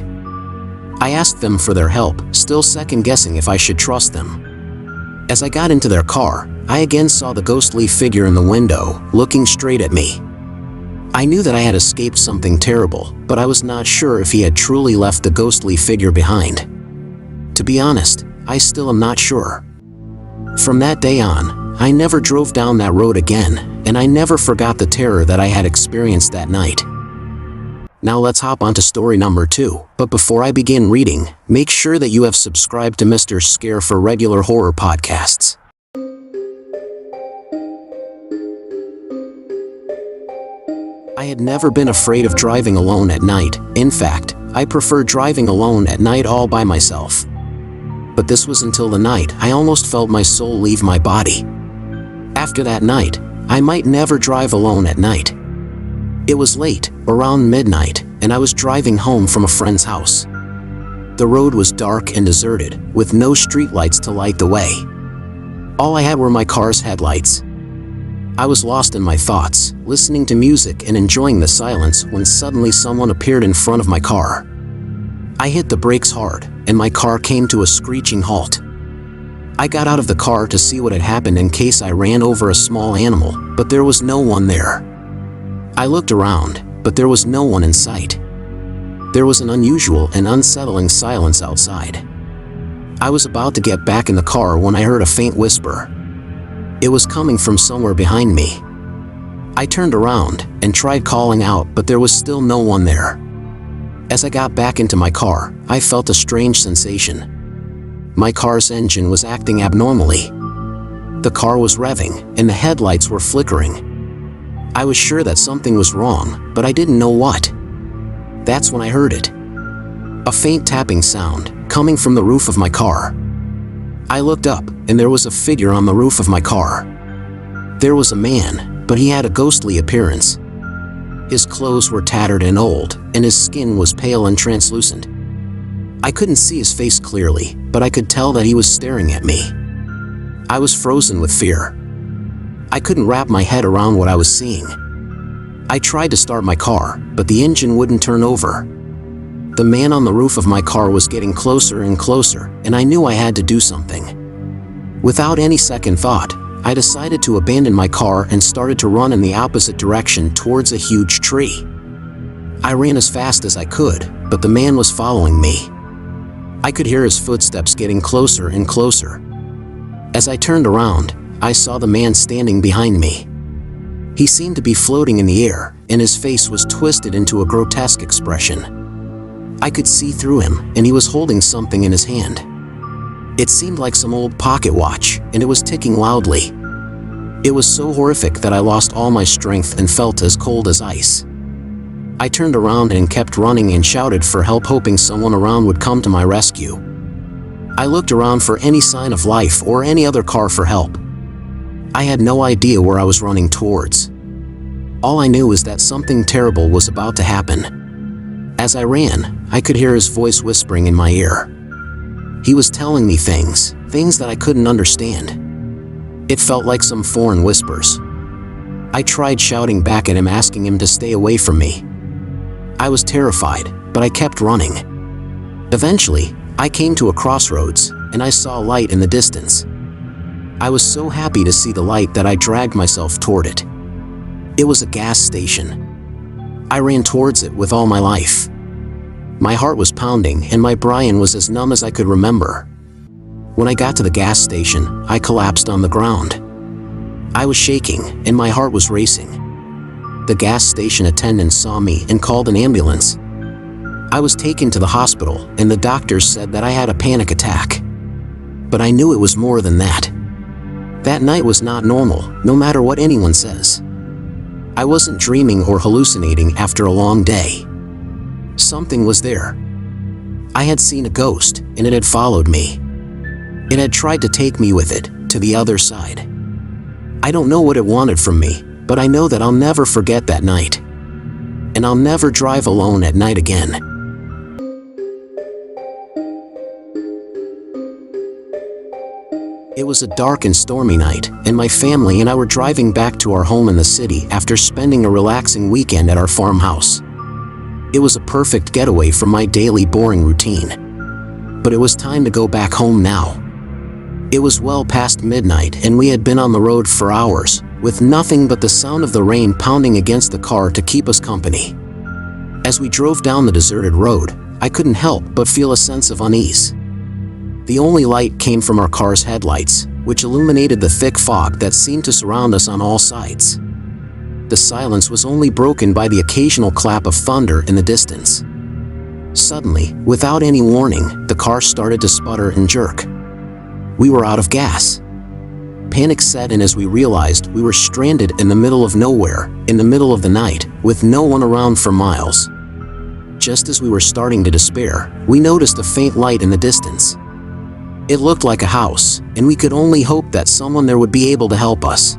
I asked them for their help, still second-guessing if I should trust them. As I got into their car, I again saw the ghostly figure in the window, looking straight at me. I knew that I had escaped something terrible, but I was not sure if he had truly left the ghostly figure behind. To be honest, I still am not sure. From that day on, I never drove down that road again, and I never forgot the terror that I had experienced that night. Now let's hop onto story number 2, but before I begin reading, make sure that you have subscribed to Mr. Scare for regular horror podcasts. I had never been afraid of driving alone at night. In fact, I prefer driving alone at night all by myself. But this was until the night I almost felt my soul leave my body. After that night, I might never drive alone at night. It was late, around midnight, and I was driving home from a friend's house. The road was dark and deserted, with no streetlights to light the way. All I had were my car's headlights. I was lost in my thoughts, listening to music and enjoying the silence when suddenly someone appeared in front of my car. I hit the brakes hard, and my car came to a screeching halt. I got out of the car to see what had happened in case I ran over a small animal, but there was no one there. I looked around, but there was no one in sight. There was an unusual and unsettling silence outside. I was about to get back in the car when I heard a faint whisper. It was coming from somewhere behind me. I turned around and tried calling out, but there was still no one there. As I got back into my car, I felt a strange sensation. My car's engine was acting abnormally. The car was revving, and the headlights were flickering. I was sure that something was wrong, but I didn't know what. That's when I heard it. A faint tapping sound, coming from the roof of my car. I looked up, and there was a figure on the roof of my car. There was a man, but he had a ghostly appearance. His clothes were tattered and old, and his skin was pale and translucent. I couldn't see his face clearly, but I could tell that he was staring at me. I was frozen with fear. I couldn't wrap my head around what I was seeing. I tried to start my car, but the engine wouldn't turn over. The man on the roof of my car was getting closer and closer, and I knew I had to do something. Without any second thought, I decided to abandon my car and started to run in the opposite direction towards a huge tree. I ran as fast as I could, but the man was following me. I could hear his footsteps getting closer and closer. As I turned around, I saw the man standing behind me. He seemed to be floating in the air, and his face was twisted into a grotesque expression. I could see through him, and he was holding something in his hand. It seemed like some old pocket watch, and it was ticking loudly. It was so horrific that I lost all my strength and felt as cold as ice. I turned around and kept running and shouted for help, hoping someone around would come to my rescue. I looked around for any sign of life or any other car for help. I had no idea where I was running towards. All I knew was that something terrible was about to happen. As I ran, I could hear his voice whispering in my ear. He was telling me things that I couldn't understand. It felt like some foreign whispers. I tried shouting back at him, asking him to stay away from me. I was terrified, but I kept running. Eventually, I came to a crossroads, and I saw a light in the distance. I was so happy to see the light that I dragged myself toward it. It was a gas station. I ran towards it with all my life. My heart was pounding and my brain was as numb as I could remember. When I got to the gas station, I collapsed on the ground. I was shaking, and my heart was racing. The gas station attendant saw me and called an ambulance. I was taken to the hospital, and the doctors said that I had a panic attack. But I knew it was more than that. That night was not normal, no matter what anyone says. I wasn't dreaming or hallucinating after a long day. Something was there. I had seen a ghost, and it had followed me. It had tried to take me with it, to the other side. I don't know what it wanted from me, but I know that I'll never forget that night. And I'll never drive alone at night again. It was a dark and stormy night, and my family and I were driving back to our home in the city after spending a relaxing weekend at our farmhouse. It was a perfect getaway from my daily boring routine. But it was time to go back home now. It was well past midnight, and we had been on the road for hours, with nothing but the sound of the rain pounding against the car to keep us company. As we drove down the deserted road, I couldn't help but feel a sense of unease. The only light came from our car's headlights, which illuminated the thick fog that seemed to surround us on all sides. The silence was only broken by the occasional clap of thunder in the distance. Suddenly, without any warning, the car started to sputter and jerk. We were out of gas. Panic set in as we realized we were stranded in the middle of nowhere, in the middle of the night, with no one around for miles. Just as we were starting to despair, we noticed a faint light in the distance. It looked like a house, and we could only hope that someone there would be able to help us.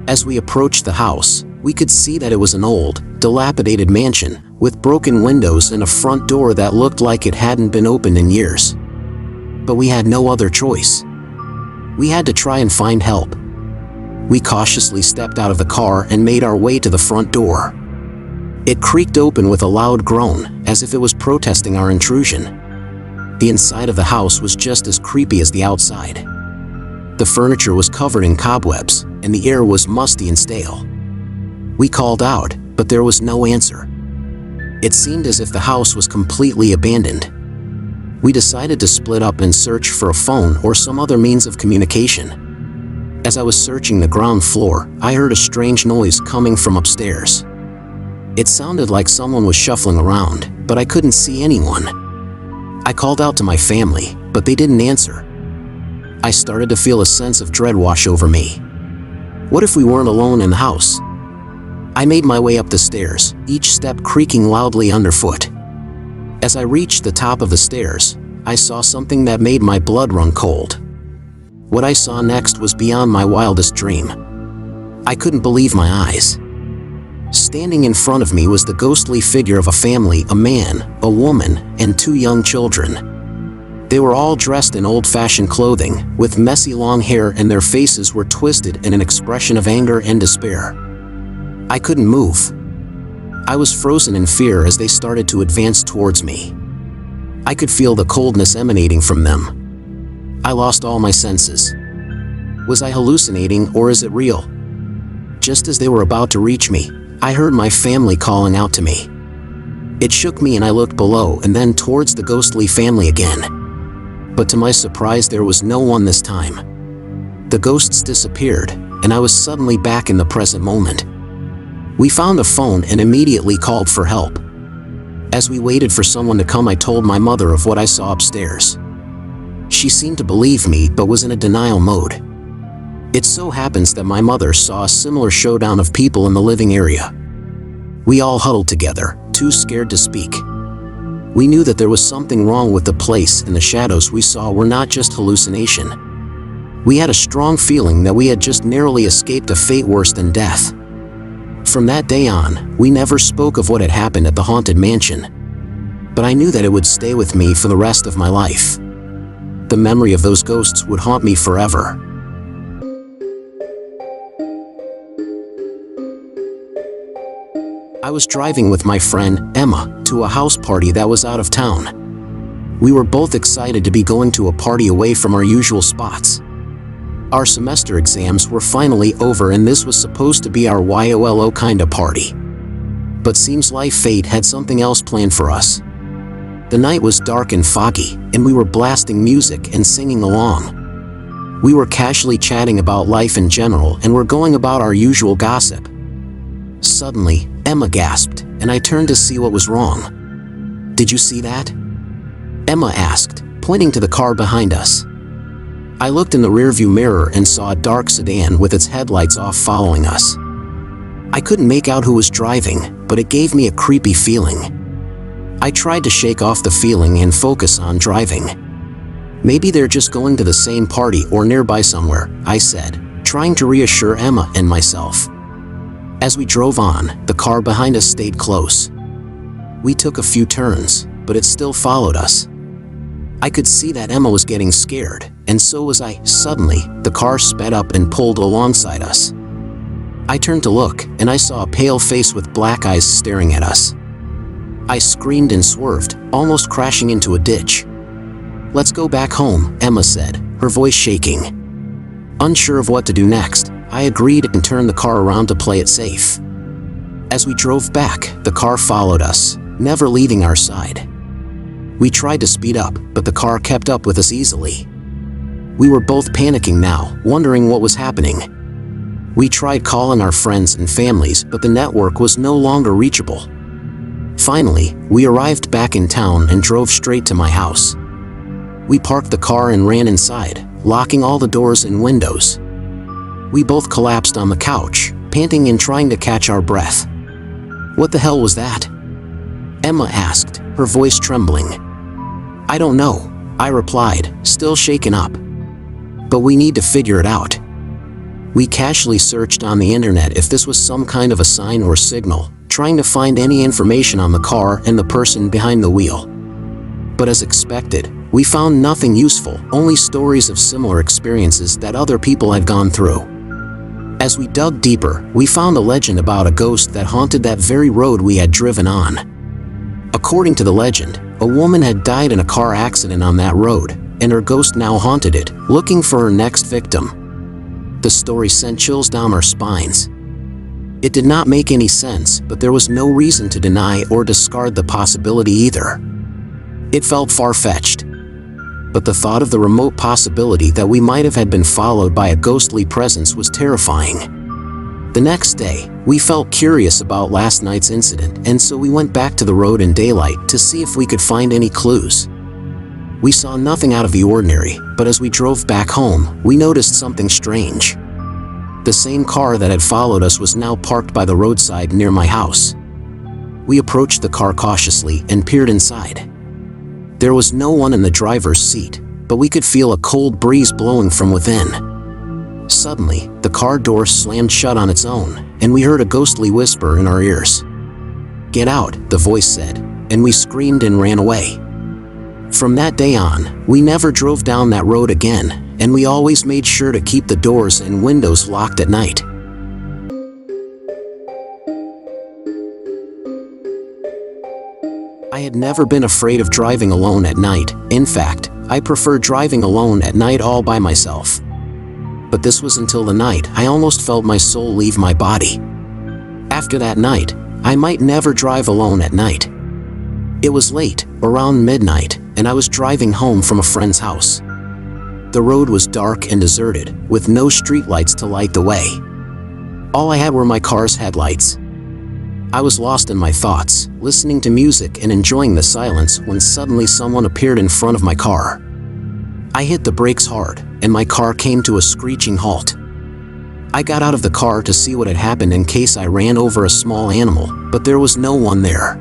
As we approached the house, we could see that it was an old, dilapidated mansion, with broken windows and a front door that looked like it hadn't been opened in years. But we had no other choice. We had to try and find help. We cautiously stepped out of the car and made our way to the front door. It creaked open with a loud groan, as if it was protesting our intrusion. The inside of the house was just as creepy as the outside. The furniture was covered in cobwebs, and the air was musty and stale. We called out, but there was no answer. It seemed as if the house was completely abandoned. We decided to split up and search for a phone or some other means of communication. As I was searching the ground floor, I heard a strange noise coming from upstairs. It sounded like someone was shuffling around, but I couldn't see anyone. I called out to my family, but they didn't answer. I started to feel a sense of dread wash over me. What if we weren't alone in the house? I made my way up the stairs, each step creaking loudly underfoot. As I reached the top of the stairs, I saw something that made my blood run cold. What I saw next was beyond my wildest dream. I couldn't believe my eyes. Standing in front of me was the ghostly figure of a family, a man, a woman, and 2 young children. They were all dressed in old-fashioned clothing, with messy long hair, and their faces were twisted in an expression of anger and despair. I couldn't move. I was frozen in fear as they started to advance towards me. I could feel the coldness emanating from them. I lost all my senses. Was I hallucinating, or is it real? Just as they were about to reach me, I heard my family calling out to me. It shook me, and I looked below and then towards the ghostly family again. But to my surprise, there was no one this time. The ghosts disappeared, and I was suddenly back in the present moment. We found a phone and immediately called for help. As we waited for someone to come, I told my mother of what I saw upstairs. She seemed to believe me, but was in a denial mode. It so happens that my mother saw a similar showdown of people in the living area. We all huddled together, too scared to speak. We knew that there was something wrong with the place, and the shadows we saw were not just hallucination. We had a strong feeling that we had just narrowly escaped a fate worse than death. From that day on, we never spoke of what had happened at the haunted mansion. But I knew that it would stay with me for the rest of my life. The memory of those ghosts would haunt me forever. I was driving with my friend, Emma, to a house party that was out of town. We were both excited to be going to a party away from our usual spots. Our semester exams were finally over, and this was supposed to be our YOLO kinda party. But seems like fate had something else planned for us. The night was dark and foggy, and we were blasting music and singing along. We were casually chatting about life in general and were going about our usual gossip. Suddenly, Emma gasped, and I turned to see what was wrong. "Did you see that?" Emma asked, pointing to the car behind us. I looked in the rearview mirror and saw a dark sedan with its headlights off following us. I couldn't make out who was driving, but it gave me a creepy feeling. I tried to shake off the feeling and focus on driving. "Maybe they're just going to the same party or nearby somewhere," I said, trying to reassure Emma and myself. As we drove on, the car behind us stayed close. We took a few turns, but it still followed us. I could see that Emma was getting scared, and so was I. Suddenly, the car sped up and pulled alongside us. I turned to look, and I saw a pale face with black eyes staring at us. I screamed and swerved, almost crashing into a ditch. "Let's go back home," Emma said, her voice shaking. Unsure of what to do next, I agreed and turned the car around to play it safe. As we drove back, the car followed us, never leaving our side. We tried to speed up, but the car kept up with us easily. We were both panicking now, wondering what was happening. We tried calling our friends and families, but the network was no longer reachable. Finally, we arrived back in town and drove straight to my house. We parked the car and ran inside, locking all the doors and windows. We both collapsed on the couch, panting and trying to catch our breath. "What the hell was that?" Emma asked, her voice trembling. "I don't know," I replied, still shaken up. "But we need to figure it out." We casually searched on the internet if this was some kind of a sign or signal, trying to find any information on the car and the person behind the wheel. But as expected, we found nothing useful, only stories of similar experiences that other people had gone through. As we dug deeper, we found a legend about a ghost that haunted that very road we had driven on. According to the legend, a woman had died in a car accident on that road, and her ghost now haunted it, looking for her next victim. The story sent chills down our spines. It did not make any sense, but there was no reason to deny or discard the possibility either. It felt far-fetched. But the thought of the remote possibility that we might have had been followed by a ghostly presence was terrifying. The next day, we felt curious about last night's incident, and so we went back to the road in daylight to see if we could find any clues. We saw nothing out of the ordinary, but as we drove back home, we noticed something strange. The same car that had followed us was now parked by the roadside near my house. We approached the car cautiously and peered inside. There was no one in the driver's seat, but we could feel a cold breeze blowing from within. Suddenly, the car door slammed shut on its own, and we heard a ghostly whisper in our ears. "Get out," the voice said, and we screamed and ran away. From that day on, we never drove down that road again, and we always made sure to keep the doors and windows locked at night. I had never been afraid of driving alone at night. In fact, I prefer driving alone at night all by myself. But this was until the night I almost felt my soul leave my body. After that night, I might never drive alone at night. It was late, around midnight, and I was driving home from a friend's house. The road was dark and deserted, with no streetlights to light the way. All I had were my car's headlights. I was lost in my thoughts, listening to music and enjoying the silence when suddenly someone appeared in front of my car. I hit the brakes hard, and my car came to a screeching halt. I got out of the car to see what had happened in case I ran over a small animal, but there was no one there.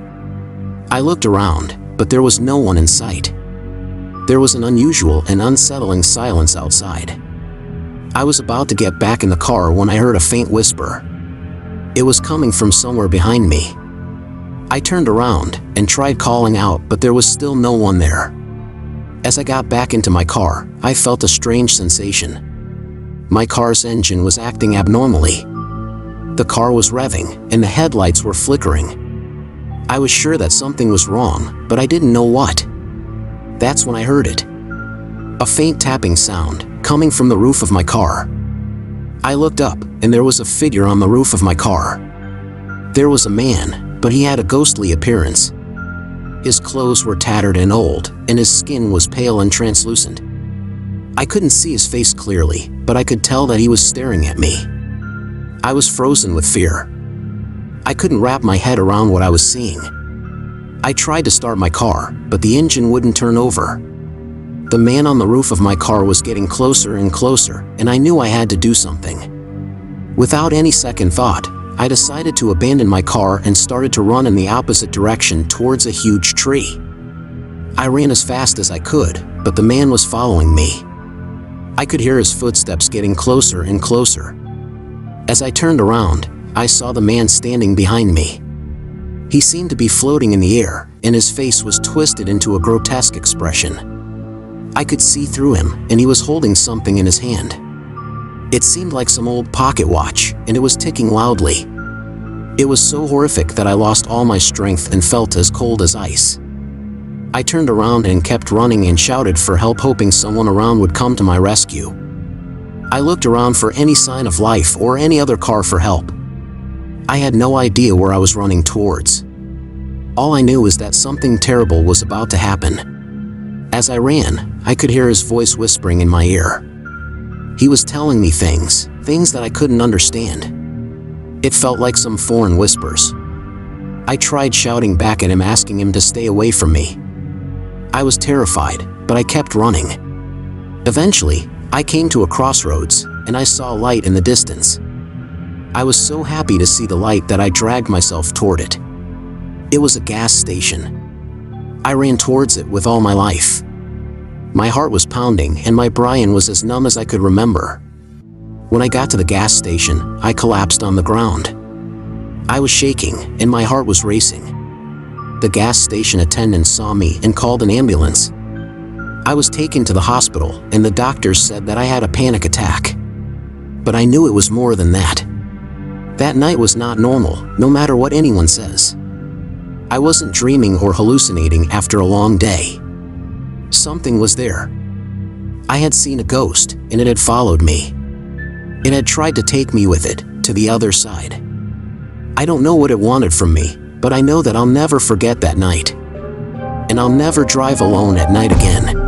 I looked around, but there was no one in sight. There was an unusual and unsettling silence outside. I was about to get back in the car when I heard a faint whisper. It was coming from somewhere behind me. I turned around and tried calling out, but there was still no one there. As I got back into my car, I felt a strange sensation. My car's engine was acting abnormally. The car was revving, and the headlights were flickering. I was sure that something was wrong, but I didn't know what. That's when I heard it. A faint tapping sound, coming from the roof of my car. I looked up, and there was a figure on the roof of my car. There was a man, but he had a ghostly appearance. His clothes were tattered and old, and his skin was pale and translucent. I couldn't see his face clearly, but I could tell that he was staring at me. I was frozen with fear. I couldn't wrap my head around what I was seeing. I tried to start my car, but the engine wouldn't turn over. The man on the roof of my car was getting closer and closer, and I knew I had to do something. Without any second thought, I decided to abandon my car and started to run in the opposite direction towards a huge tree. I ran as fast as I could, but the man was following me. I could hear his footsteps getting closer and closer. As I turned around, I saw the man standing behind me. He seemed to be floating in the air, and his face was twisted into a grotesque expression. I could see through him, and he was holding something in his hand. It seemed like some old pocket watch, and it was ticking loudly. It was so horrific that I lost all my strength and felt as cold as ice. I turned around and kept running and shouted for help, hoping someone around would come to my rescue. I looked around for any sign of life or any other car for help. I had no idea where I was running towards. All I knew was that something terrible was about to happen. As I ran, I could hear his voice whispering in my ear. He was telling me things that I couldn't understand. It felt like some foreign whispers. I tried shouting back at him, asking him to stay away from me. I was terrified, but I kept running. Eventually, I came to a crossroads, and I saw a light in the distance. I was so happy to see the light that I dragged myself toward it. It was a gas station. I ran towards it with all my life. My heart was pounding and my brain was as numb as I could remember. When I got to the gas station, I collapsed on the ground. I was shaking and my heart was racing. The gas station attendant saw me and called an ambulance. I was taken to the hospital and the doctors said that I had a panic attack. But I knew it was more than that. That night was not normal, no matter what anyone says. I wasn't dreaming or hallucinating after a long day. Something was there. I had seen a ghost, and it had followed me. It had tried to take me with it to the other side. I don't know what it wanted from me, but I know that I'll never forget that night. And I'll never drive alone at night again.